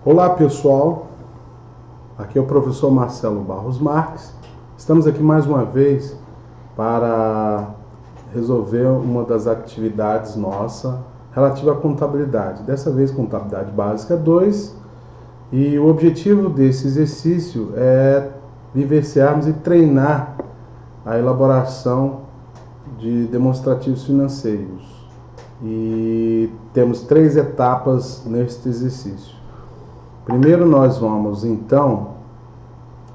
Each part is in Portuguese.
Olá pessoal, aqui é o professor Marcelo Barros Marques. Estamos aqui mais uma vez para resolver uma das atividades nossa relativa à contabilidade. Dessa vez contabilidade básica 2, e o objetivo desse exercício é vivenciarmos e treinar a elaboração de demonstrativos financeiros. E temos 3 etapas neste exercício. Primeiro nós vamos então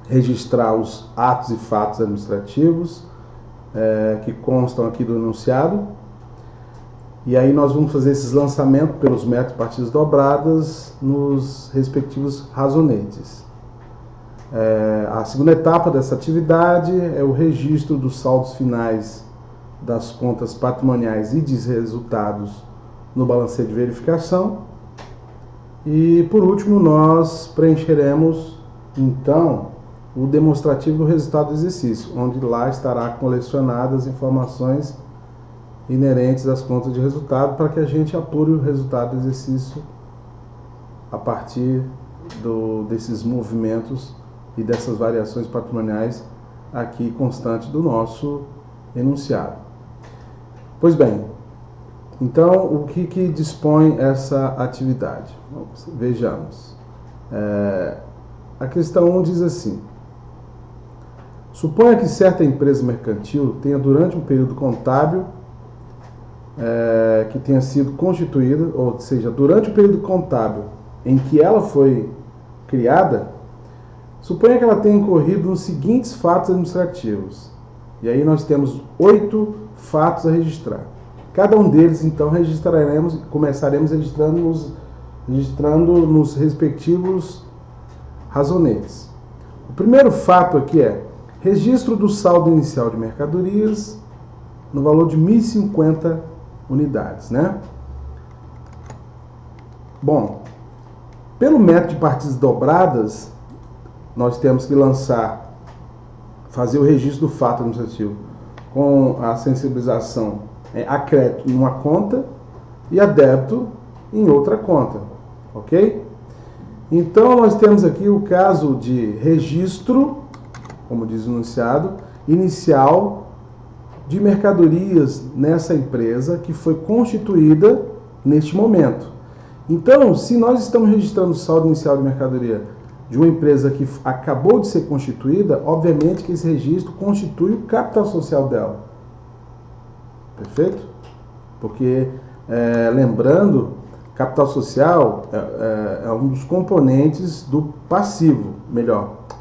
registrar os atos e fatos administrativos que constam aqui do enunciado, e aí nós vamos fazer esses lançamentos pelos métodos de partidas dobradas nos respectivos razonetes. A segunda etapa dessa atividade é o registro dos saldos finais das contas patrimoniais e de resultados no balancete de verificação. E por último nós preencheremos então o demonstrativo do resultado do exercício, onde lá estará colecionadas informações inerentes às contas de resultado, para que a gente apure o resultado do exercício a partir desses movimentos e dessas variações patrimoniais aqui constantes do nosso enunciado. Pois bem, então o que dispõe essa atividade? Vejamos. A questão 1 diz assim: suponha que certa empresa mercantil tenha, durante um período contábil que tenha sido constituída, ou seja, durante o período contábil em que ela foi criada, suponha que ela tenha incorrido nos seguintes fatos administrativos. E aí nós temos 8 fatos a registrar. Cada um deles, então, começaremos registrando nos respectivos razonetes. O primeiro fato aqui é registro do saldo inicial de mercadorias no valor de 1.050 unidades, né? Bom, pelo método de partidas dobradas, nós temos que fazer o registro do fato administrativo com a sensibilização a crédito em uma conta e a débito em outra conta, ok? Então nós temos aqui o caso de registro, como diz o enunciado, inicial de mercadorias nessa empresa que foi constituída neste momento. Então, se nós estamos registrando o saldo inicial de mercadoria de uma empresa que acabou de ser constituída, obviamente que esse registro constitui o capital social dela. Perfeito? Porque, lembrando, capital social é um dos componentes do passivo,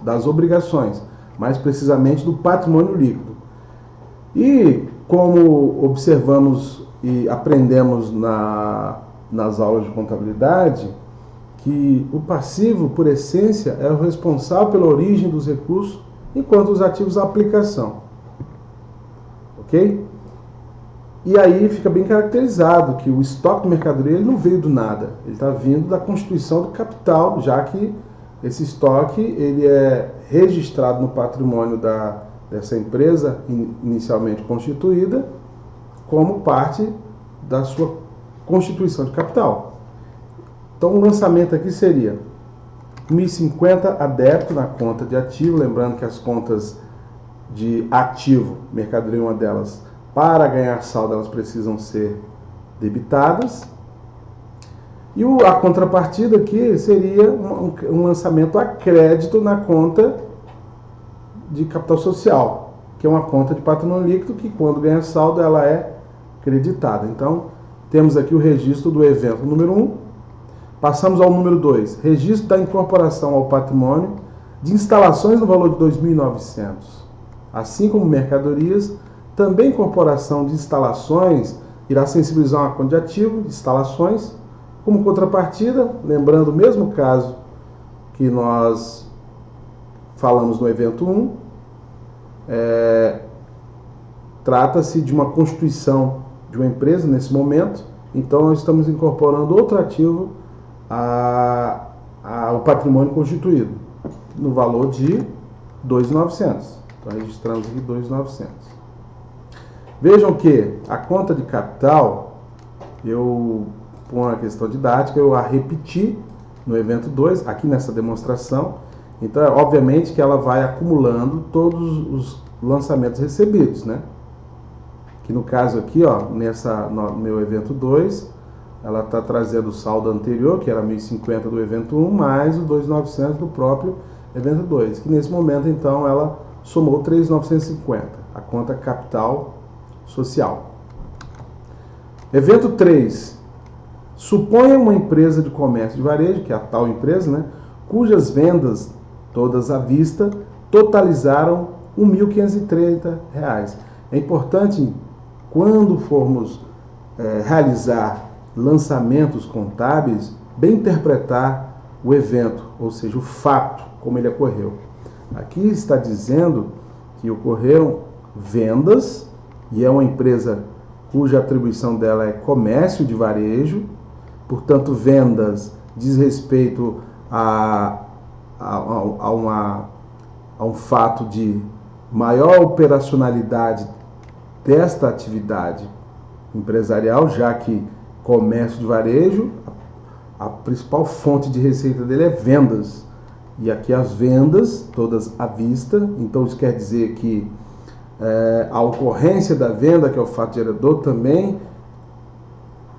das obrigações, mais precisamente do patrimônio líquido. E como observamos e aprendemos nas aulas de contabilidade, que o passivo, por essência, é o responsável pela origem dos recursos, enquanto os ativos a aplicação. Ok? E aí fica bem caracterizado que o estoque de mercadoria ele não veio do nada, ele está vindo da constituição do capital, já que esse estoque ele é registrado no patrimônio dessa empresa inicialmente constituída como parte da sua constituição de capital. Então o lançamento aqui seria 1.050 a débito na conta de ativo, lembrando que as contas de ativo, mercadoria é uma delas, para ganhar saldo elas precisam ser debitadas. E a contrapartida aqui seria um lançamento a crédito na conta de capital social, que é uma conta de patrimônio líquido que, quando ganha saldo, ela é creditada. Então, temos aqui o registro do evento número 1. Passamos ao número 2, registro da incorporação ao patrimônio de instalações no valor de 2.900, assim como mercadorias. Também incorporação de instalações irá sensibilizar uma conta de ativo, de instalações, como contrapartida, lembrando o mesmo caso que nós falamos no evento 1, trata-se de uma constituição de uma empresa nesse momento, então nós estamos incorporando outro ativo ao patrimônio constituído, no valor de 2.900. Então registramos aqui 2.900. Vejam que a conta de capital, por uma questão didática, eu a repeti, no evento 2, aqui nessa demonstração. Então, obviamente que ela vai acumulando todos os lançamentos recebidos, né? Que no caso aqui, ó, no meu evento 2, ela está trazendo o saldo anterior, que era 1.050 do evento 1, mais o 2.900 do próprio evento 2, que nesse momento, então, ela somou 3.950, a conta capital social. Evento 3. Suponha uma empresa de comércio de varejo, que é a tal empresa, né, cujas vendas, todas à vista, totalizaram R$ 1.530. É importante, quando formos realizar lançamentos contábeis, bem interpretar o evento, ou seja, o fato, como ele ocorreu. Aqui está dizendo que ocorreram vendas, e é uma empresa cuja atribuição dela é comércio de varejo, portanto, vendas diz respeito a um fato de maior operacionalidade desta atividade empresarial, já que comércio de varejo, a principal fonte de receita dele é vendas. E aqui as vendas, todas à vista, então isso quer dizer que a ocorrência da venda, que é o fato gerador, também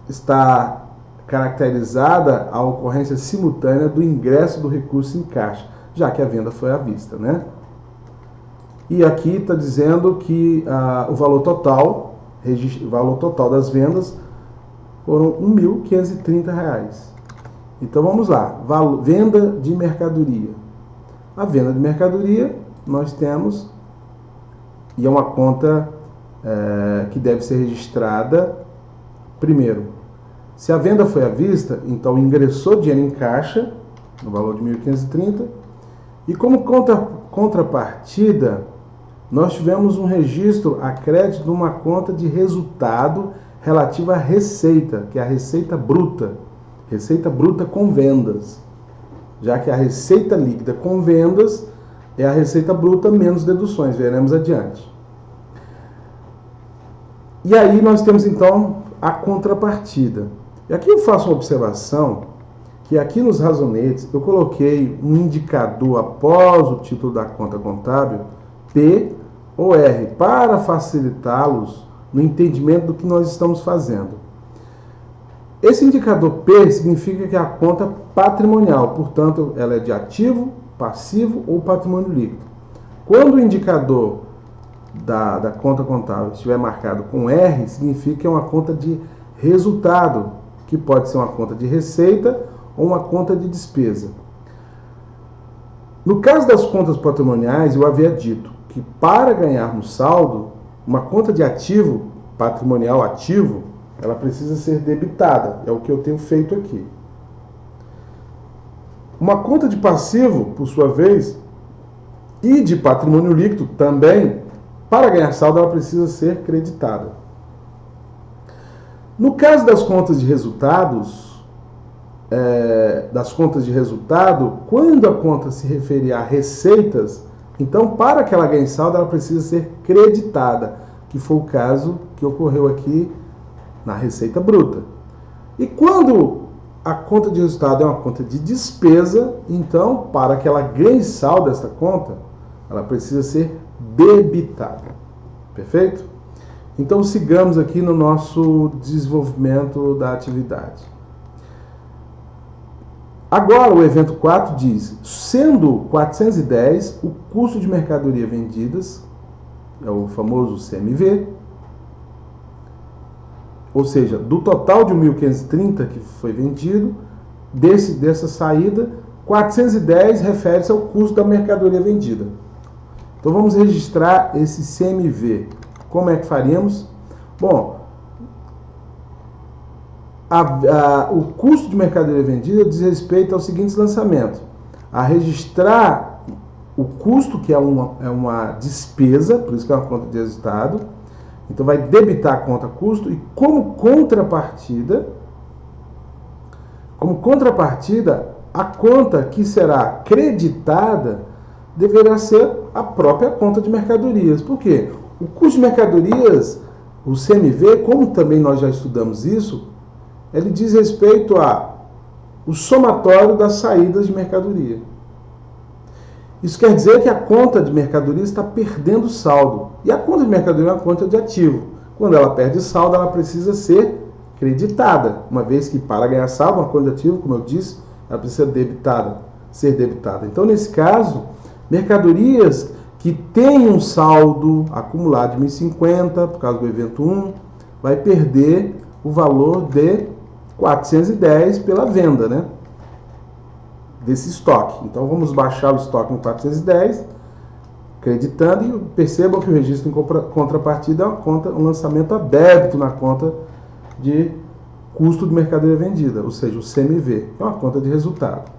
está caracterizada a ocorrência simultânea do ingresso do recurso em caixa, já que a venda foi à vista, né? E aqui está dizendo que o valor total das vendas foram R$ 1.530. Então vamos lá, venda de mercadoria. A venda de mercadoria nós temos, e é uma conta que deve ser registrada primeiro. Se a venda foi à vista, então ingressou dinheiro em caixa, no valor de 1.530, e como contrapartida, nós tivemos um registro a crédito de uma conta de resultado relativa à receita, que é a receita bruta com vendas, já que a receita líquida com vendas é a receita bruta menos deduções, veremos adiante. E aí nós temos então a contrapartida. E aqui eu faço uma observação, que aqui nos razonetes eu coloquei um indicador após o título da conta contábil, P ou R, para facilitá-los no entendimento do que nós estamos fazendo. Esse indicador P significa que é a conta patrimonial, portanto, ela é de ativo, passivo ou patrimônio líquido. Quando o indicador da conta contábil estiver marcado com R, significa que é uma conta de resultado, que pode ser uma conta de receita ou uma conta de despesa. No caso das contas patrimoniais, eu havia dito que para ganharmos saldo, uma conta de ativo, patrimonial ativo, ela precisa ser debitada, é o que eu tenho feito aqui. Uma conta de passivo, por sua vez, e de patrimônio líquido também, para ganhar saldo, ela precisa ser creditada. No caso das contas de resultados, quando a conta se referir a receitas, então, para que ela ganhe saldo, ela precisa ser creditada, que foi o caso que ocorreu aqui na receita bruta. E quando a conta de resultado é uma conta de despesa, então, para que ela ganhe saldo desta conta, ela precisa ser debitada. Perfeito? Então, sigamos aqui no nosso desenvolvimento da atividade. Agora, o evento 4 diz, sendo 410 o custo de mercadoria vendidas, é o famoso CMV, ou seja, do total de 1.530 que foi vendido, dessa saída, 410 refere-se ao custo da mercadoria vendida. Então vamos registrar esse CMV. Como é que faríamos? Bom, o custo de mercadoria vendida diz respeito aos seguintes lançamentos: a registrar o custo, que é uma despesa, por isso que é uma conta de resultado. Então vai debitar a conta custo, e como contrapartida, a conta que será creditada deverá ser a própria conta de mercadorias. Por quê? O custo de mercadorias, o CMV, como também nós já estudamos isso, ele diz respeito a o somatório das saídas de mercadoria. Isso quer dizer que a conta de mercadoria está perdendo saldo. E a conta de mercadoria é uma conta de ativo. Quando ela perde saldo, ela precisa ser creditada. Uma vez que para ganhar saldo, uma conta de ativo, como eu disse, ela precisa ser debitada. Então, nesse caso, mercadorias que têm um saldo acumulado de 1.050, por causa do evento 1, vai perder o valor de 410 pela venda, né? Desse estoque. Então vamos baixar o estoque em 410, acreditando, e percebam que o registro em contrapartida é um lançamento a débito na conta de custo de mercadoria vendida, ou seja, o CMV, que é uma conta de resultado.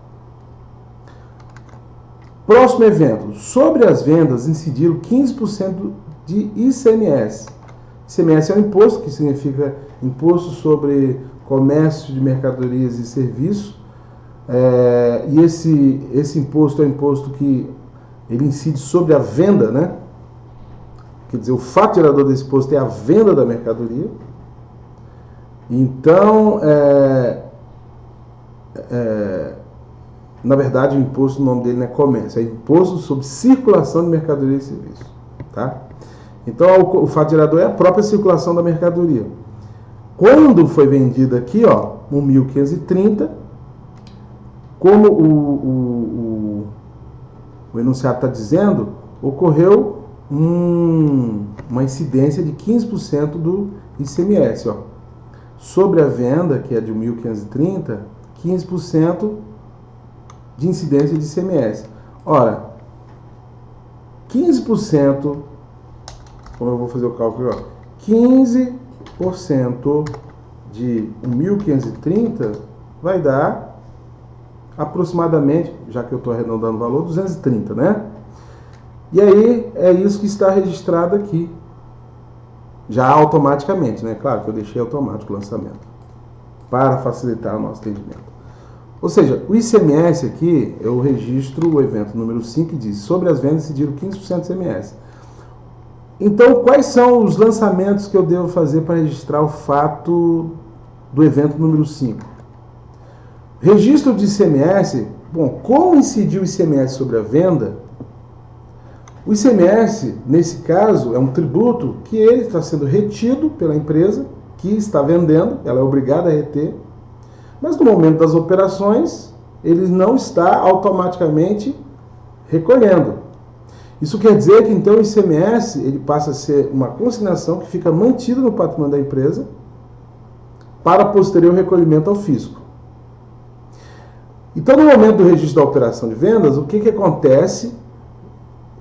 Próximo evento, sobre as vendas incidiram 15% de ICMS. ICMS é um imposto que significa Imposto sobre Comércio de Mercadorias e Serviços. E esse imposto é um imposto que ele incide sobre a venda, né? Quer dizer, o fato gerador desse imposto é a venda da mercadoria. Então, na verdade, o imposto, o nome dele não é comércio, é Imposto sobre Circulação de Mercadoria e Serviços. Tá? Então, o fato gerador é a própria circulação da mercadoria. Quando foi vendida aqui, ó, 1.530, como o enunciado está dizendo, ocorreu uma incidência de 15% do ICMS. Ó. Sobre a venda, que é de 1.530, 15% de incidência de ICMS. Ora, 15%, como eu vou fazer o cálculo, ó, 15% de 1.530 vai dar aproximadamente, já que eu estou arredondando o valor, 230, né? E aí é isso que está registrado aqui, já automaticamente, né? Claro que eu deixei automático o lançamento, para facilitar o nosso entendimento. Ou seja, o ICMS aqui, eu registro o evento número 5 que diz, sobre as vendas incidiram 15% de ICMS. Então, quais são os lançamentos que eu devo fazer para registrar o fato do evento número 5? Registro de ICMS, bom, como incidiu o ICMS sobre a venda? O ICMS, nesse caso, é um tributo que ele está sendo retido pela empresa que está vendendo, ela é obrigada a reter, mas no momento das operações, ele não está automaticamente recolhendo. Isso quer dizer que então o ICMS ele passa a ser uma consignação que fica mantida no patrimônio da empresa para posterior recolhimento ao fisco. Então, no momento do registro da operação de vendas, o que acontece?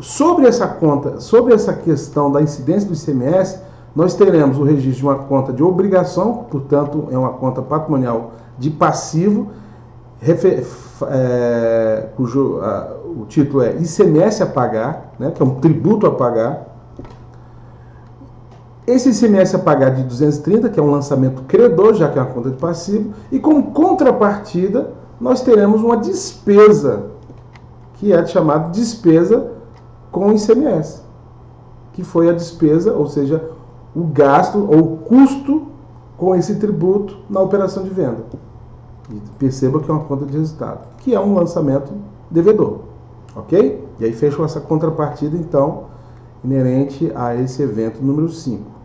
Sobre essa conta, sobre essa questão da incidência do ICMS, nós teremos o registro de uma conta de obrigação, portanto, é uma conta patrimonial de passivo, cujo o título é ICMS a pagar, né, que é um tributo a pagar. Esse ICMS a pagar de 230, que é um lançamento credor, já que é uma conta de passivo, e como contrapartida, nós teremos uma despesa, que é chamada despesa com ICMS, que foi a despesa, ou seja, o gasto ou o custo com esse tributo na operação de venda. E perceba que é uma conta de resultado, que é um lançamento devedor, ok? E aí fechou essa contrapartida, então, inerente a esse evento número 5.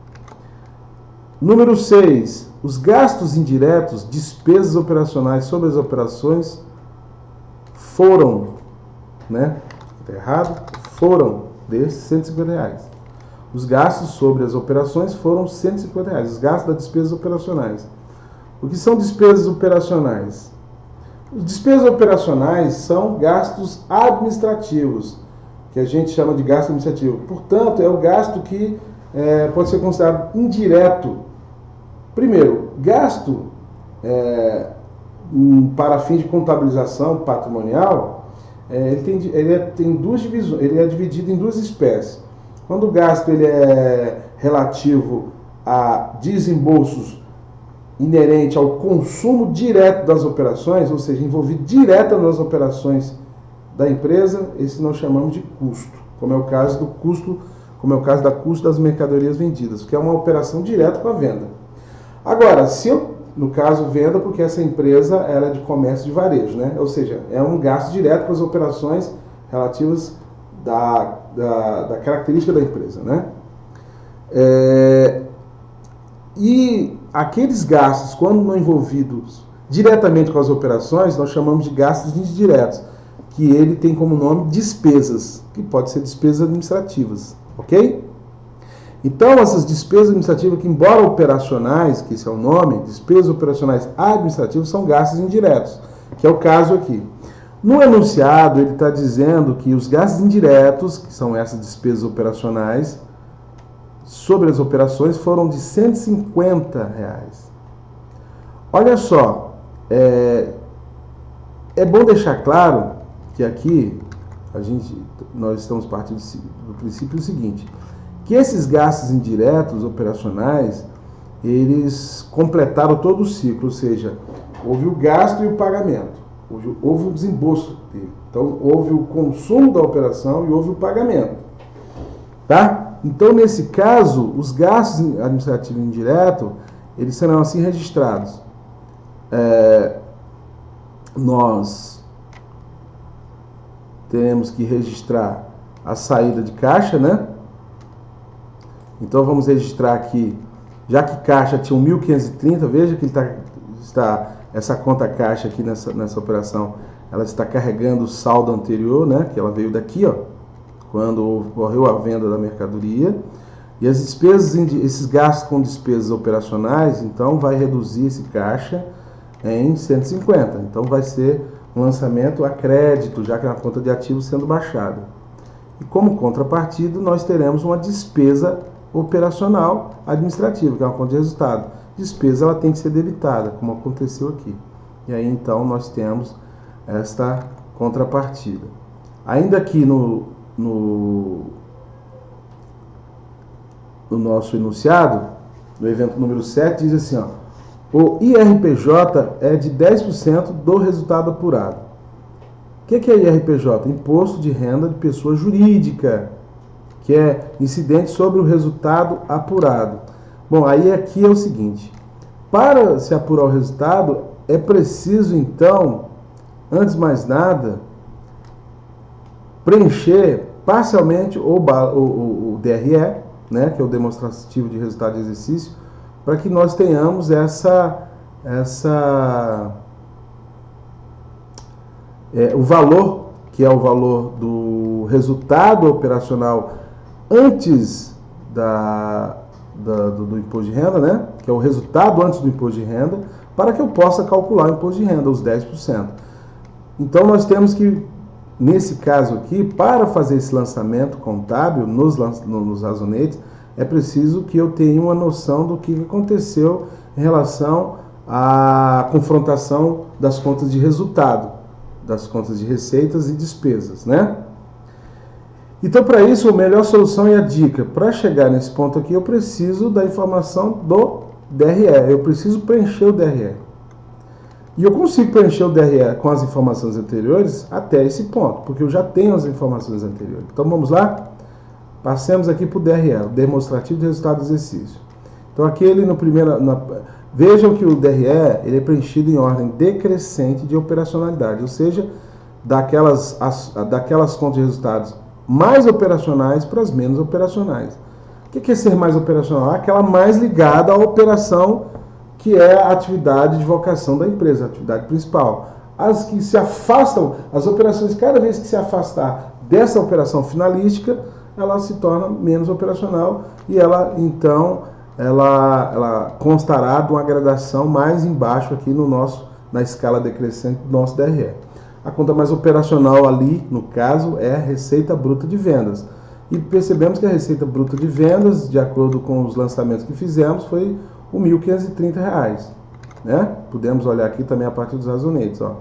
Número 6, os gastos indiretos, despesas operacionais sobre as operações foram, né? Está errado? Foram desses R$150. Os gastos sobre as operações foram R$150. Os gastos das despesas operacionais. O que são despesas operacionais? As despesas operacionais são gastos administrativos, que a gente chama de gasto administrativo. Portanto, é o gasto que pode ser considerado indireto. Primeiro, gasto para fins de contabilização patrimonial, tem duas divisões, ele é dividido em duas espécies. Quando o gasto ele é relativo a desembolsos inerente ao consumo direto das operações, ou seja, envolvido direto nas operações da empresa, esse nós chamamos de custo, como é o caso do custo, custo das mercadorias vendidas, que é uma operação direta com a venda. Agora, se eu no caso venda, porque essa empresa ela é de comércio de varejo, né? Ou seja, é um gasto direto com as operações relativas da característica da empresa, né? E aqueles gastos, quando não envolvidos diretamente com as operações, nós chamamos de gastos indiretos, que ele tem como nome despesas, que pode ser despesas administrativas, ok? Então, essas despesas administrativas, que embora operacionais, que esse é o nome, despesas operacionais administrativas, são gastos indiretos, que é o caso aqui. No enunciado, ele está dizendo que os gastos indiretos, que são essas despesas operacionais, sobre as operações, foram de R$150. Olha só, é bom deixar claro que aqui nós estamos partindo do princípio seguinte, que esses gastos indiretos operacionais, eles completaram todo o ciclo, ou seja, houve o gasto e o pagamento, houve o desembolso dele. Então, houve o consumo da operação e houve o pagamento. Tá? Então, nesse caso, os gastos administrativos indiretos, eles serão assim registrados. Nós teremos que registrar a saída de caixa, né? Então, vamos registrar aqui, já que caixa tinha 1.530, veja que essa conta caixa aqui nessa operação, ela está carregando o saldo anterior, né? Que ela veio daqui, ó, quando ocorreu a venda da mercadoria. E as despesas, esses gastos com despesas operacionais, então vai reduzir esse caixa em 150. Então vai ser um lançamento a crédito, já que é uma conta de ativos sendo baixada. E como contrapartida, nós teremos uma despesa operacional administrativa, que é uma conta de resultado. Despesa ela tem que ser debitada, como aconteceu aqui. E aí então nós temos esta contrapartida. Ainda aqui no nosso enunciado, no evento número 7, diz assim, ó, o IRPJ é de 10% do resultado apurado. O que é IRPJ? Imposto de Renda de Pessoa Jurídica, que é incidente sobre o resultado apurado. Bom, aí aqui é o seguinte, para se apurar o resultado, é preciso então, antes de mais nada, preencher parcialmente o DRE, né, que é o demonstrativo de resultado de exercício, para que nós tenhamos o valor, que é o valor do resultado operacional antes do imposto de renda, né, que é o resultado antes do imposto de renda, para que eu possa calcular o imposto de renda, os 10%. Então nós temos que, nesse caso aqui, para fazer esse lançamento contábil nos razonetes, é preciso que eu tenha uma noção do que aconteceu em relação à confrontação das contas de resultado, das contas de receitas e despesas, né? Então, para isso, a melhor solução e a dica, para chegar nesse ponto aqui, eu preciso da informação do DRE, eu preciso preencher o DRE. E eu consigo preencher o DRE com as informações anteriores até esse ponto, porque eu já tenho as informações anteriores. Então, vamos lá? Passemos aqui para o DRE, o demonstrativo de resultado do exercício. Então, aqui ele vejam que o DRE ele é preenchido em ordem decrescente de operacionalidade, ou seja, daquelas contas de resultados mais operacionais para as menos operacionais. O que é ser mais operacional? Aquela mais ligada à operação que é a atividade de vocação da empresa, a atividade principal. As que se afastam, as operações, cada vez que se afastar dessa operação finalística, ela se torna menos operacional e ela, então, ela constará de uma gradação mais embaixo aqui na escala decrescente do nosso DRE. A conta mais operacional ali, no caso, é a receita bruta de vendas. E percebemos que a receita bruta de vendas, de acordo com os lançamentos que fizemos, foi R$ 1.530, né? Podemos olhar aqui também a partir dos razonetes, ó.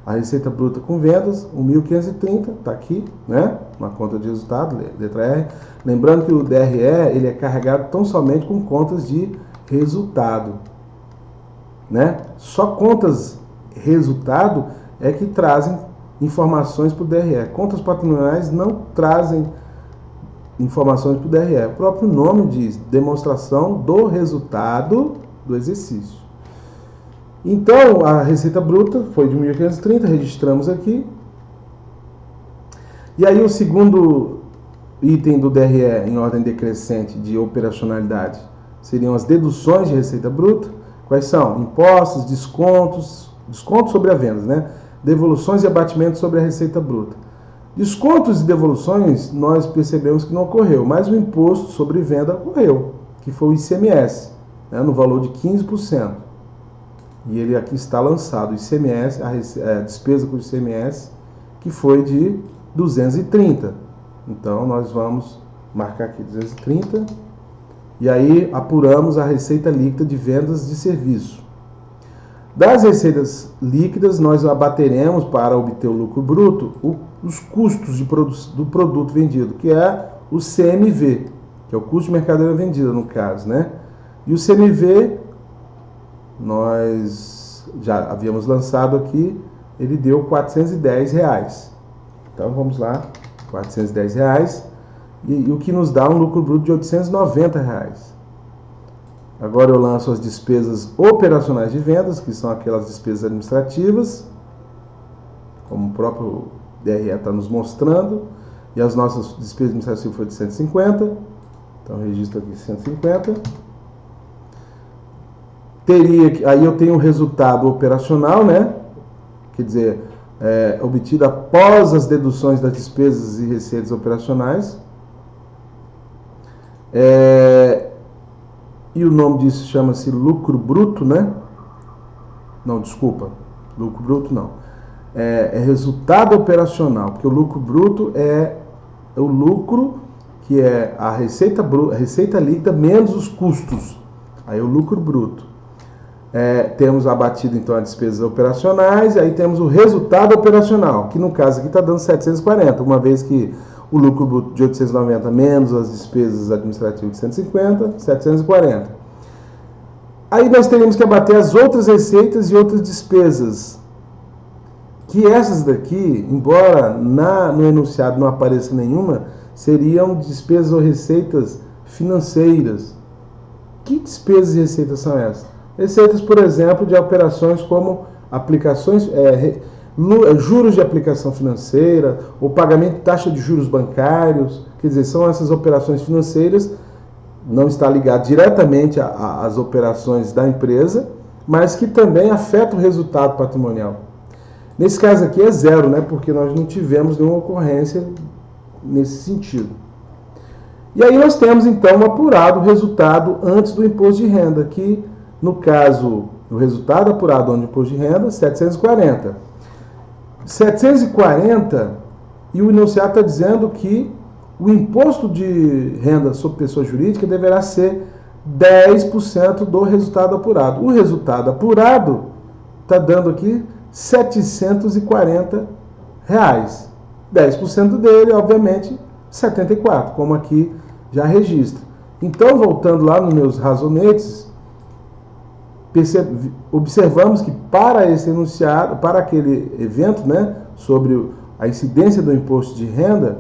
A receita bruta com vendas, R$ 1.530, está aqui, né? Uma conta de resultado, letra R. Lembrando que o DRE ele é carregado tão somente com contas de resultado, né? Só contas resultado é que trazem informações para o DRE. Contas patrimoniais não trazem informações para o DRE. O próprio nome diz demonstração do resultado do exercício. Então, a receita bruta foi de 1.530, registramos aqui. E aí o segundo item do DRE em ordem decrescente de operacionalidade seriam as deduções de receita bruta. Quais são? Impostos, descontos sobre a venda, né? Devoluções e abatimentos sobre a receita bruta. Descontos e devoluções nós percebemos que não ocorreu, mas o imposto sobre venda ocorreu, que foi o ICMS, né, no valor de 15%. E ele aqui está lançado, o ICMS, a despesa com o ICMS, que foi de 230. Então nós vamos marcar aqui 230 e aí apuramos a receita líquida de vendas de serviço. Das receitas líquidas nós abateremos para obter o lucro bruto os custos do produto vendido, que é o CMV, que é o custo de mercadoria vendida no caso, né? E o CMV nós já havíamos lançado aqui, ele deu R$410. Então vamos lá, R$410 e o que nos dá um lucro bruto de R$890. Agora eu lanço as despesas operacionais de vendas, que são aquelas despesas administrativas, como o próprio DRE está nos mostrando, e as nossas despesas administrativas foram de 150, então eu registro aqui 150. Aí eu tenho o resultado operacional, né? Quer dizer, obtido após as deduções das despesas e receitas operacionais. E o nome disso chama-se lucro bruto, né? Não, desculpa, lucro bruto não. É resultado operacional, porque o lucro bruto é o lucro que é a receita líquida menos os custos. Aí é o lucro bruto. Temos abatido então as despesas operacionais, e aí temos o resultado operacional, que no caso aqui está dando 740, uma vez que o lucro bruto de 890 menos as despesas administrativas de 150, 740. Aí nós teríamos que abater as outras receitas e outras despesas, que essas daqui, embora no enunciado não apareça nenhuma, seriam despesas ou receitas financeiras. Que despesas e receitas são essas? Receitas, por exemplo, de operações como aplicações, juros de aplicação financeira, ou pagamento de taxa de juros bancários, quer dizer, são essas operações financeiras, não está ligado diretamente às operações da empresa, mas que também afetam o resultado patrimonial. Nesse caso aqui é zero, né, porque nós não tivemos nenhuma ocorrência nesse sentido. E aí nós temos então apurado o resultado antes do imposto de renda, que no caso, o resultado apurado antes do imposto de renda, 740. 740, e o enunciado está dizendo que o imposto de renda sobre pessoa jurídica deverá ser 10% do resultado apurado. O resultado apurado está dando aqui R$ 740. 10% dele, obviamente, 74, como aqui já registra. Então, voltando lá nos meus razonetes, observamos que para esse enunciado, para aquele evento, né, sobre a incidência do imposto de renda,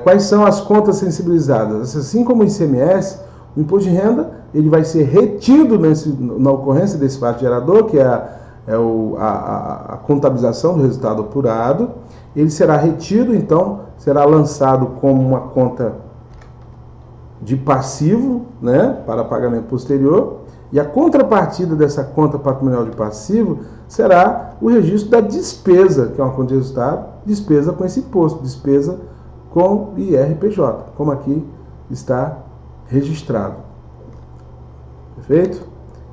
quais são as contas sensibilizadas? Assim como o ICMS, o imposto de renda ele vai ser retido na ocorrência desse fato gerador, que é a contabilização do resultado apurado. Ele será retido, então, será lançado como uma conta de passivo, né, para pagamento posterior. E a contrapartida dessa conta patrimonial de passivo será o registro da despesa, que é uma conta de resultado, despesa com esse imposto, despesa com IRPJ, como aqui está registrado. Perfeito?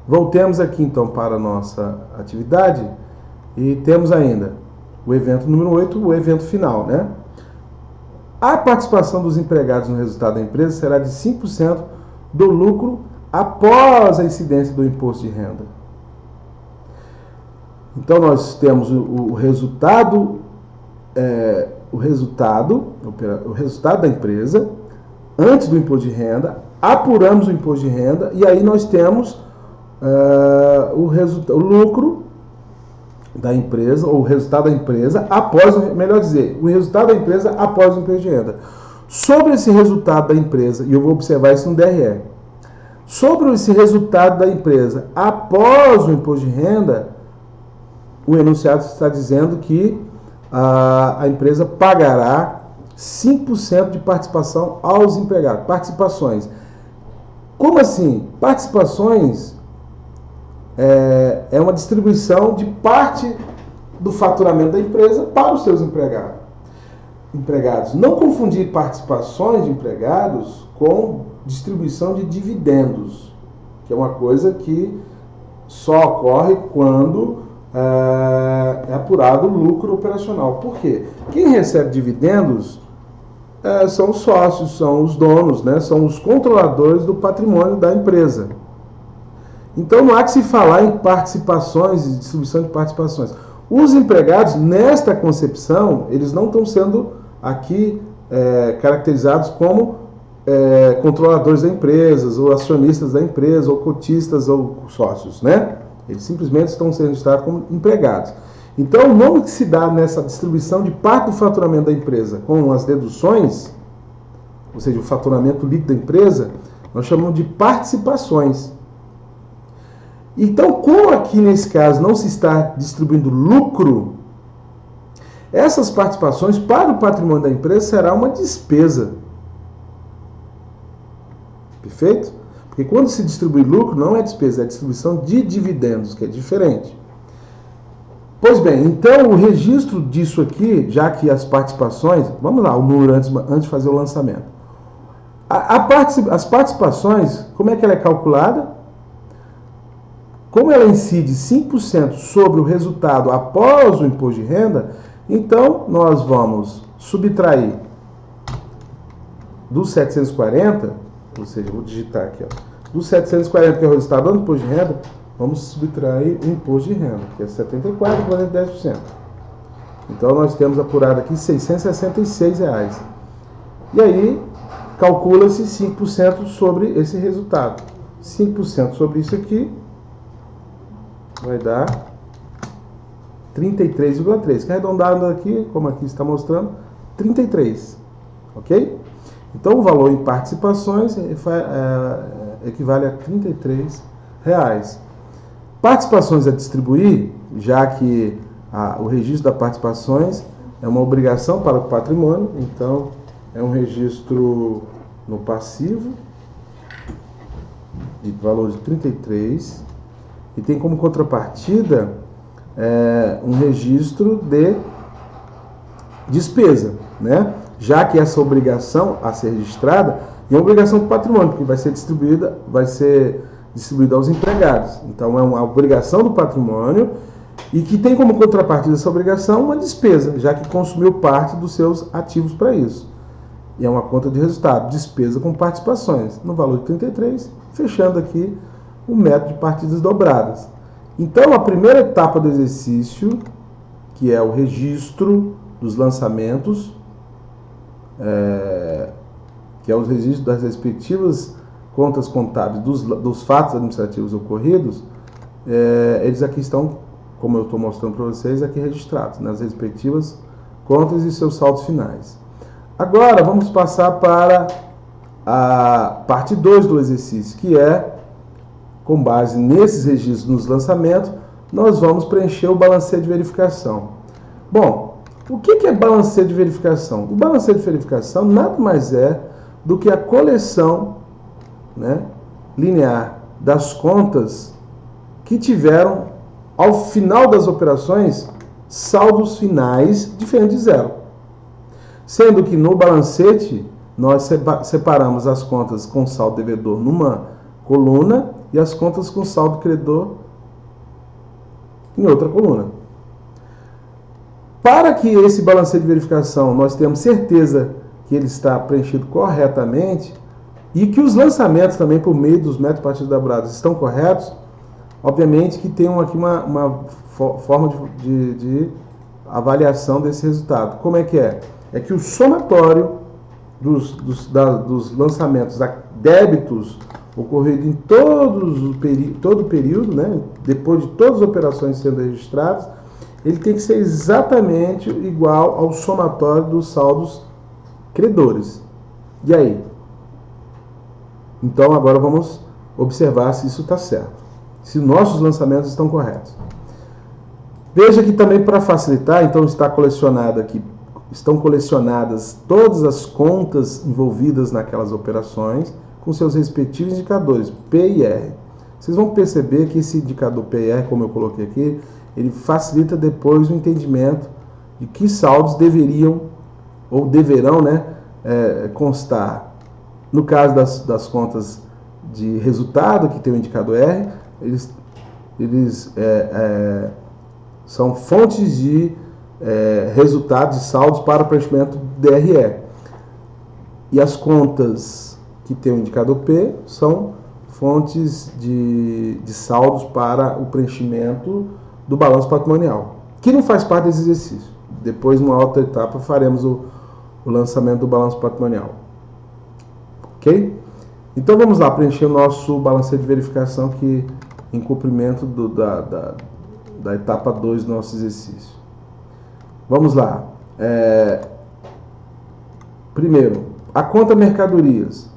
Voltemos aqui então para a nossa atividade e temos ainda o evento número 8, o evento final, né? A participação dos empregados no resultado da empresa será de 5% do lucro após a incidência do imposto de renda. Então nós temos o resultado da empresa antes do imposto de renda, apuramos o imposto de renda e aí nós temos o lucro da empresa, ou o resultado da empresa após, melhor dizer, o resultado da empresa após o imposto de renda. Sobre esse resultado da empresa, e eu vou observar isso no DRE, Sobre esse resultado da empresa após o imposto de renda, o enunciado está dizendo que a empresa pagará 5% de participação aos empregados. Participações. Como assim? Participações é uma distribuição de parte do faturamento da empresa para os seus empregados. Não confundir participações de empregados com distribuição de dividendos, que é uma coisa que só ocorre quando é apurado o lucro operacional. Por quê? Quem recebe dividendos são os sócios, são os donos, né? São os controladores do patrimônio da empresa. Então não há que se falar em participações e distribuição de participações. Os empregados, nesta concepção, eles não estão sendo aqui caracterizados como controladores da empresa, ou acionistas da empresa, ou cotistas ou sócios, né? Eles simplesmente estão sendo registrados como empregados. Então, o nome que se dá nessa distribuição de parte do faturamento da empresa com as deduções, ou seja, o faturamento líquido da empresa, nós chamamos de participações. Então, como aqui nesse caso não se está distribuindo lucro, essas participações para o patrimônio da empresa será uma despesa. Perfeito? Porque quando se distribui lucro, não é despesa, é distribuição de dividendos, que é diferente. Pois bem, então o registro disso aqui, já que as participações, vamos lá, o número antes de fazer o lançamento. As participações, como é que ela é calculada? Como ela incide 5% sobre o resultado após o imposto de renda, então nós vamos subtrair dos 740, ou seja, vou digitar aqui, ó, dos 740, que é o resultado do imposto de renda, vamos subtrair o imposto de renda, que é 74, equivalente a 10%. Então nós temos apurado aqui R$ 666. E aí calcula-se 5% sobre esse resultado. 5% sobre isso aqui vai dar 33,3. Que arredondado aqui, como aqui está mostrando, 33. Ok? Então o valor em participações equivale a R$ 33. Participações a distribuir, já que o registro das participações é uma obrigação para o patrimônio, então é um registro no passivo de valor de 33 e tem como contrapartida um registro de despesa, né? Já que essa obrigação a ser registrada é uma obrigação do patrimônio, porque vai ser distribuída aos empregados. Então é uma obrigação do patrimônio e que tem como contrapartida dessa obrigação uma despesa, já que consumiu parte dos seus ativos para isso. E é uma conta de resultado, despesa com participações, no valor de 33, fechando aqui o método de partidas dobradas. Então a primeira etapa do exercício, que é o registro dos lançamentos, que é os registros das respectivas contas contábeis dos fatos administrativos ocorridos, eles aqui estão, como eu estou mostrando para vocês, aqui registrados nas respectivas contas e seus saldos finais. Agora vamos passar para a parte 2 do exercício, que é, com base nesses registros nos lançamentos, nós vamos preencher o balanceio de verificação. Bom, o que é balanceio de verificação? O balanceio de verificação nada mais é do que a coleção, né, linear das contas que tiveram, ao final das operações, saldos finais diferentes de zero. Sendo que no balancete, nós separamos as contas com saldo devedor numa coluna e as contas com saldo credor em outra coluna. Para que esse balanceio de verificação nós tenhamos certeza que ele está preenchido corretamente e que os lançamentos também, por meio dos métodos partidos dobrados, estão corretos, obviamente que tem aqui uma forma de avaliação desse resultado. Como é que é? É que o somatório dos lançamentos a débitos ocorrido em todo o período, né, depois de todas as operações sendo registradas, ele tem que ser exatamente igual ao somatório dos saldos credores. E aí? Então agora vamos observar se isso está certo, se nossos lançamentos estão corretos. Veja que também, para facilitar, então está colecionado aqui, estão colecionadas todas as contas envolvidas naquelas operações com seus respectivos indicadores P e R. Vocês vão perceber que esse indicador P e R, como eu coloquei aqui, ele facilita depois o entendimento de que saldos deveriam ou deverão, né, constar. No caso das contas de resultado, que tem o indicador R, eles são fontes de resultados e saldos para o preenchimento do DRE. E as contas que tem o indicador P são fontes de saldos para o preenchimento do balanço patrimonial, que não faz parte desse exercício. Depois, numa outra etapa, faremos o lançamento do balanço patrimonial. Ok? Então vamos lá, preencher o nosso balancete de verificação que em cumprimento da etapa 2 do nosso exercício. Vamos lá. Primeiro, a conta mercadorias.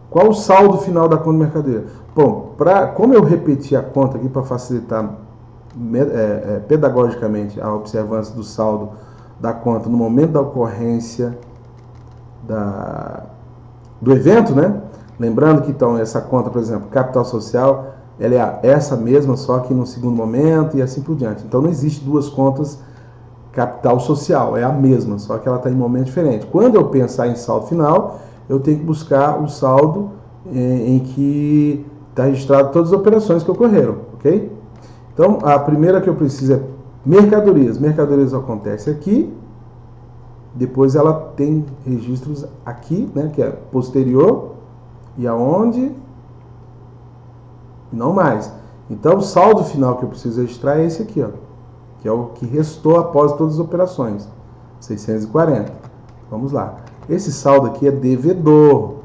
Qual o saldo final da conta mercadoria? Bom, como eu repeti a conta aqui para facilitar pedagogicamente a observância do saldo da conta no momento da ocorrência do evento, né? Lembrando que então essa conta, por exemplo, capital social, ela é essa mesma, só que no segundo momento e assim por diante. Então não existe duas contas capital social, é a mesma, só que ela está em momento diferente. Quando eu pensar em saldo final, eu tenho que buscar o saldo em que está registrado todas as operações que ocorreram, ok? Então a primeira que eu preciso é mercadorias. Mercadorias acontece aqui, depois ela tem registros aqui, né, que é posterior, e aonde? Não mais. Então o saldo final que eu preciso registrar é esse aqui, ó, que é o que restou após todas as operações, 640. Vamos lá. Esse saldo aqui é devedor.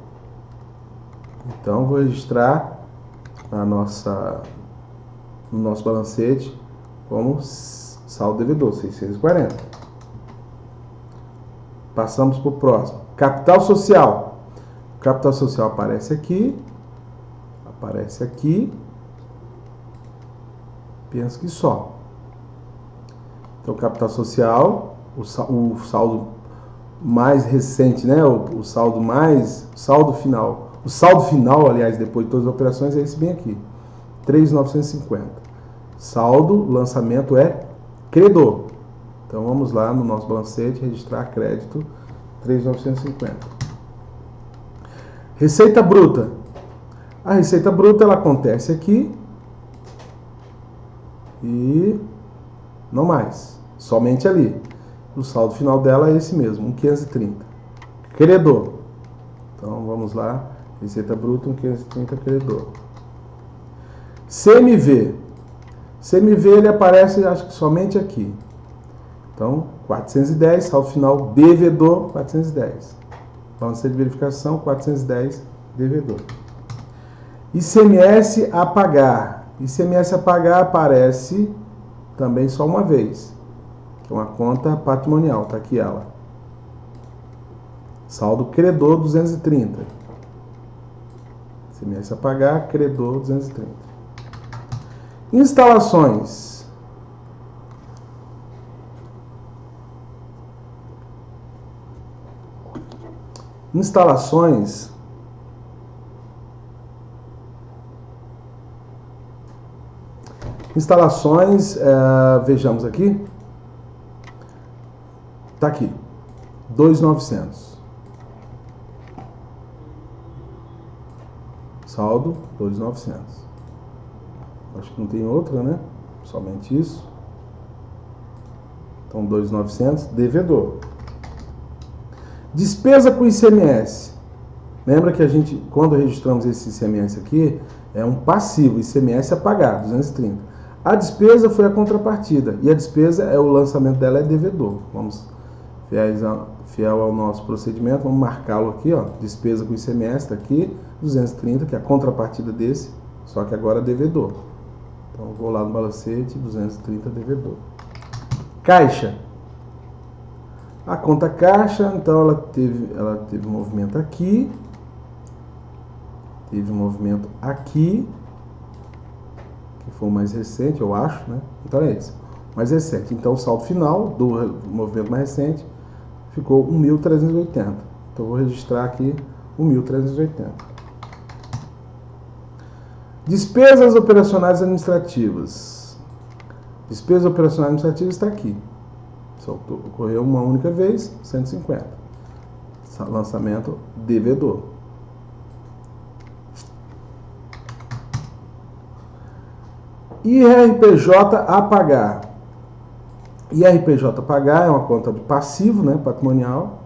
Então vou registrar no nosso balancete como saldo devedor, 640. Passamos para o próximo. Capital social. O capital social aparece aqui. Penso que só. Então, capital social, o saldo mais recente, né? O saldo final. O saldo final, aliás, depois de todas as operações, é esse bem aqui. 3.950. Saldo, lançamento é credor. Então vamos lá no nosso balancete registrar crédito 3.950. Receita bruta. A receita bruta ela acontece aqui e não mais, somente ali. O saldo final dela é esse mesmo, 1.530. Credor. Então vamos lá, receita bruta 1.530 credor. CMV. CMV ele aparece, acho que somente aqui. Então, 410, saldo final devedor, 410. Balancete de verificação, 410, devedor. ICMS a pagar. ICMS a pagar aparece também só uma vez, que é uma conta patrimonial, está aqui ela. Saldo credor, 230. ICMS a pagar, credor, 230. Instalações. Instalações vejamos aqui, tá aqui, 2.900, saldo 2.900. Acho que não tem outra, né? Somente isso. Então 2.900, devedor. Despesa com ICMS. Lembra que a gente, quando registramos esse ICMS aqui, é um passivo, ICMS a pagar, 230. A despesa foi a contrapartida, e a despesa, o lançamento dela é devedor. Vamos, fiel ao nosso procedimento, vamos marcá-lo aqui, ó, despesa com ICMS, está aqui, 230, que é a contrapartida desse, só que agora é devedor. Então, eu vou lá no balancete, 230 devedor. Caixa. A conta caixa, então ela teve movimento aqui, teve um movimento aqui, que foi o mais recente, eu acho, né? Então é esse, mais recente. Então o saldo final do movimento mais recente ficou 1.380. Então eu vou registrar aqui 1.380. Despesas operacionais administrativas. Despesas operacionais administrativas está aqui. Só ocorreu uma única vez, 150. Lançamento devedor. IRPJ a pagar. IRPJ a pagar é uma conta de passivo, né, patrimonial.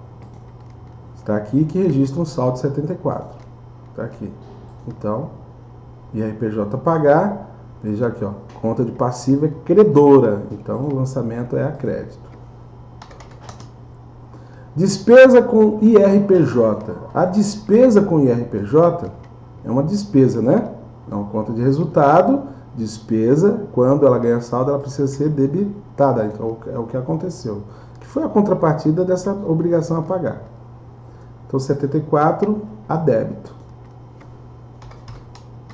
Está aqui, que registra um saldo de 74. Está aqui. Então, IRPJ a pagar, veja aqui, ó, conta de passivo é credora. Então, o lançamento é a crédito. Despesa com IRPJ. A despesa com IRPJ é uma despesa, né? É uma conta de resultado. Despesa, quando ela ganha saldo, ela precisa ser debitada. Então, é o que aconteceu. Que foi a contrapartida dessa obrigação a pagar. Então, 74 a débito.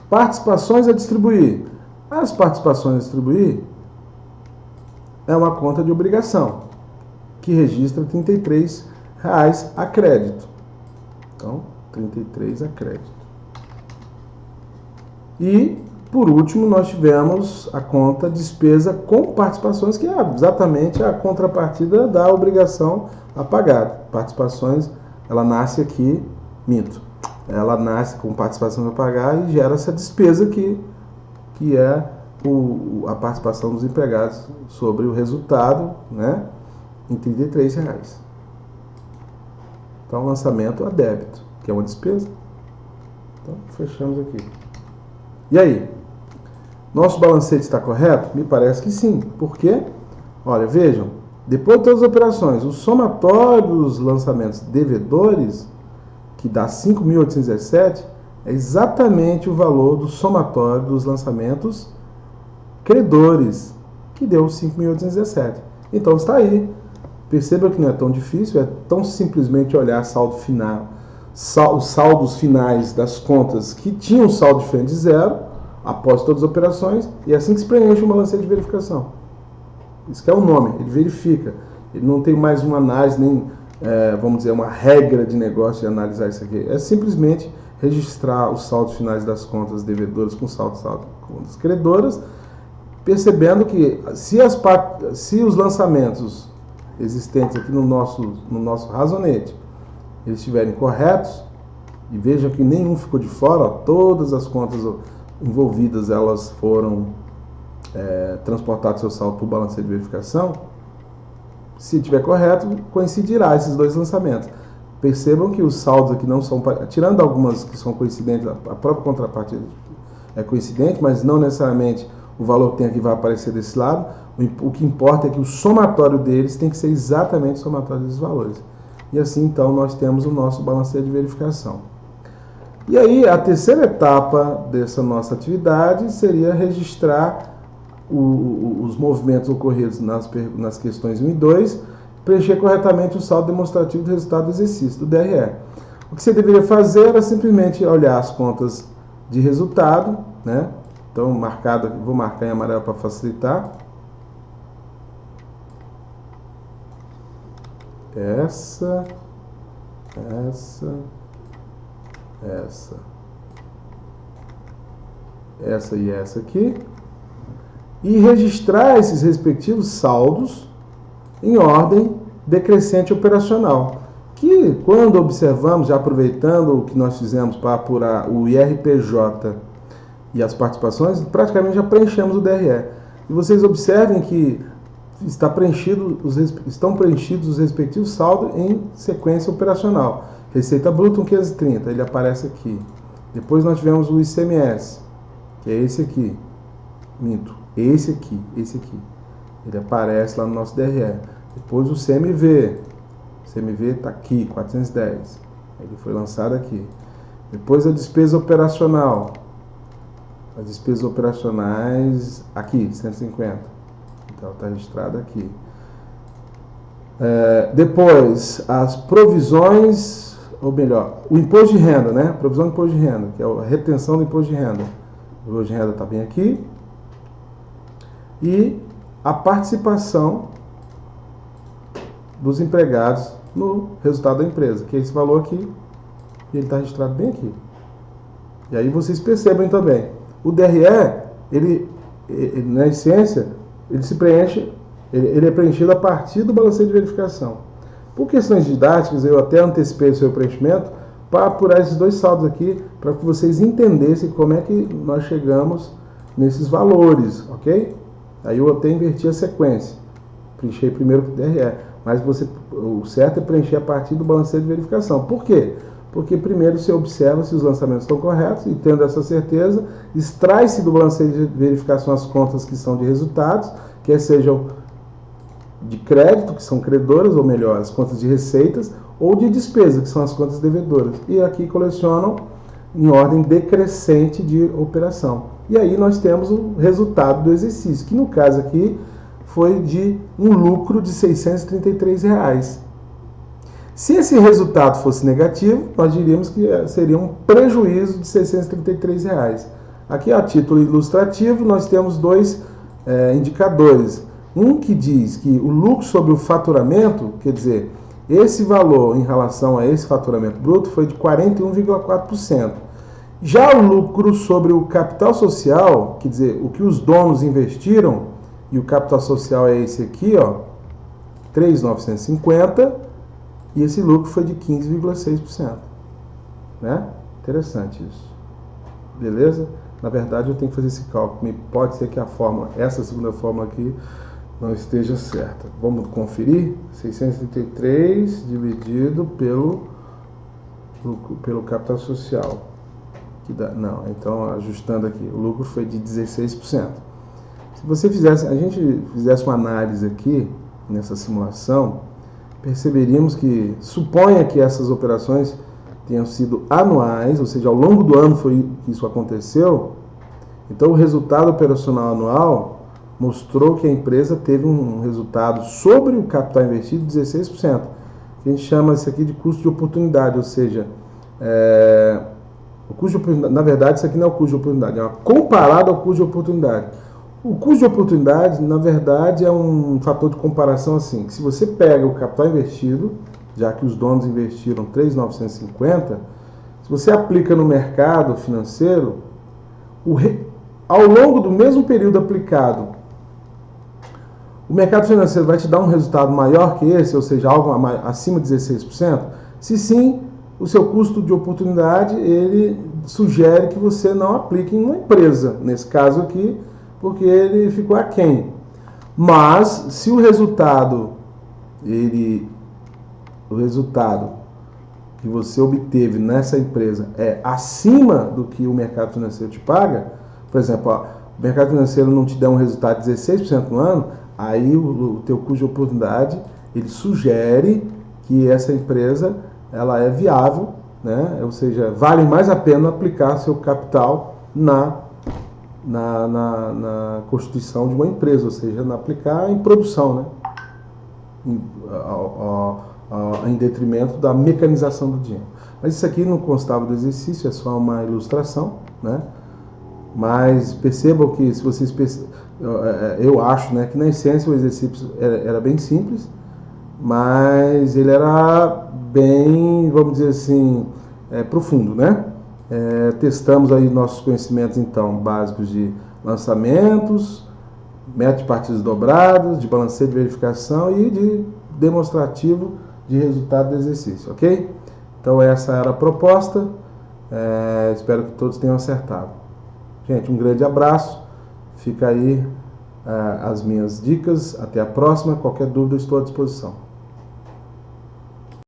Participações a distribuir. As participações a distribuir é uma conta de obrigação, que registra R$ 33 a crédito. Então, 33 a crédito. E, por último, nós tivemos a conta despesa com participações, que é exatamente a contrapartida da obrigação a pagar. Participações, ela nasce aqui, minto. Ela nasce com participação a pagar e gera essa despesa que é a participação dos empregados sobre o resultado, né, em R$ 33. Então, lançamento a débito, que é uma despesa. Então, fechamos aqui. E aí? Nosso balancete está correto? Me parece que sim. Por quê? Olha, vejam, depois de todas as operações, o somatório dos lançamentos devedores, que dá 5.817, é exatamente o valor do somatório dos lançamentos credores, que deu 5.817. Então está aí. Perceba que não é tão difícil, é tão simplesmente olhar saldo final, os saldos finais das contas que tinham saldo diferente de zero, após todas as operações, e é assim que se preenche o balancete de verificação. Isso que é o nome, ele verifica. Ele não tem mais uma análise, nem, vamos dizer, uma regra de negócio de analisar isso aqui. É simplesmente registrar os saldos finais das contas devedoras com saldo contas credoras, percebendo que se os lançamentos existentes aqui no nosso razonete eles estiverem corretos, e vejam que nenhum ficou de fora, ó, todas as contas envolvidas elas foram transportadas seu saldo para o balancete de verificação. Se estiver correto, coincidirá esses dois lançamentos. Percebam que os saldos aqui não são, tirando algumas que são coincidentes, a própria contrapartida é coincidente, mas não necessariamente o valor que tem aqui vai aparecer desse lado. O que importa é que o somatório deles tem que ser exatamente o somatório desses valores. E assim, então, nós temos o nosso balancete de verificação. E aí, a terceira etapa dessa nossa atividade seria registrar os movimentos ocorridos nas questões 1 e 2, preencher corretamente o saldo demonstrativo do resultado do exercício, do DRE. O que você deveria fazer era simplesmente olhar as contas de resultado, né? Então, vou marcar em amarelo para facilitar. Essa e essa aqui. E registrar esses respectivos saldos em ordem decrescente operacional. Que, quando observamos, já aproveitando o que nós fizemos para apurar o IRPJ e as participações, praticamente já preenchemos o DRE. E vocês observem que estão preenchidos os respectivos saldos em sequência operacional. Receita bruta 1.530, ele aparece aqui. Depois nós tivemos o ICMS, que é esse aqui. Minto, esse aqui. Ele aparece lá no nosso DRE. Depois o CMV. O CMV está aqui, 410. Ele foi lançado aqui. Depois a despesa operacional. As despesas operacionais aqui, 150. Então está registrado aqui. Depois, as provisões ou melhor, o imposto de renda, né? Provisão do imposto de renda, que é a retenção do imposto de renda. O imposto de renda está bem aqui. E a participação dos empregados no resultado da empresa, que é esse valor aqui, e ele está registrado bem aqui. E aí vocês percebem também, o DRE, ele na essência, ele se preenche, ele é preenchido a partir do balanceio de verificação. Por questões didáticas, eu até antecipei o seu preenchimento para apurar esses dois saldos aqui, para que vocês entendessem como é que nós chegamos nesses valores, ok? Aí eu até inverti a sequência, preenchi primeiro o DRE, mas o certo é preencher a partir do balanceio de verificação. Por quê? Porque primeiro você observa se os lançamentos estão corretos e, tendo essa certeza, extrai-se do balanceio de verificação as contas que são de resultados, quer sejam de crédito, que são credoras, ou melhor, as contas de receitas, ou de despesa, que são as contas devedoras. E aqui colecionam em ordem decrescente de operação. E aí nós temos o resultado do exercício, que no caso aqui foi de um lucro de R$ 633. Se esse resultado fosse negativo, nós diríamos que seria um prejuízo de R$ 633. Aqui, a título ilustrativo, nós temos dois indicadores. Um que diz que o lucro sobre o faturamento, quer dizer, esse valor em relação a esse faturamento bruto foi de 41,4%. Já o lucro sobre o capital social, quer dizer, o que os donos investiram, e o capital social é esse aqui, ó, 3.950, e esse lucro foi de 15,6%. Né? Interessante isso. Beleza? Na verdade, eu tenho que fazer esse cálculo. Pode ser que a fórmula, essa segunda fórmula aqui, não esteja certa. Vamos conferir? 633 dividido pelo capital social. Que dá, não, então ajustando aqui, o lucro foi de 16%. Se a gente fizesse uma análise aqui, nessa simulação, perceberíamos que, suponha que essas operações tenham sido anuais, ou seja, ao longo do ano foi que isso aconteceu, então o resultado operacional anual mostrou que a empresa teve um resultado sobre o capital investido de 16%. A gente chama isso aqui de custo de oportunidade, ou seja, o custo de oportunidade, na verdade, isso aqui não é o custo de oportunidade, é comparado ao custo de oportunidade. O custo de oportunidade, na verdade, é um fator de comparação assim, que se você pega o capital investido, já que os donos investiram 3.950, se você aplica no mercado financeiro, ao longo do mesmo período aplicado, o mercado financeiro vai te dar um resultado maior que esse, ou seja, algo acima de 16%? Se sim, o seu custo de oportunidade, ele sugere que você não aplique em uma empresa, nesse caso aqui, porque ele ficou aquém. Mas, se o resultado que você obteve nessa empresa é acima do que o mercado financeiro te paga, por exemplo, o mercado financeiro não te dá um resultado de 16% no ano, aí o teu custo de oportunidade, ele sugere que essa empresa ela é viável, né? Ou seja, vale mais a pena aplicar seu capital na constituição de uma empresa, ou seja, aplicar em produção, né? Em detrimento da mecanização do dinheiro. Mas isso aqui não constava do exercício, é só uma ilustração, né? Mas percebam que, se vocês eu acho, né, que na essência o exercício era bem simples, mas ele era bem, vamos dizer assim, profundo, né? Testamos aí nossos conhecimentos, então, básicos de lançamentos, método de partidas dobradas, de balanceio de verificação e de demonstrativo de resultado do exercício, ok? Então essa era a proposta, espero que todos tenham acertado. Gente, um grande abraço, fica aí as minhas dicas, até a próxima, qualquer dúvida estou à disposição.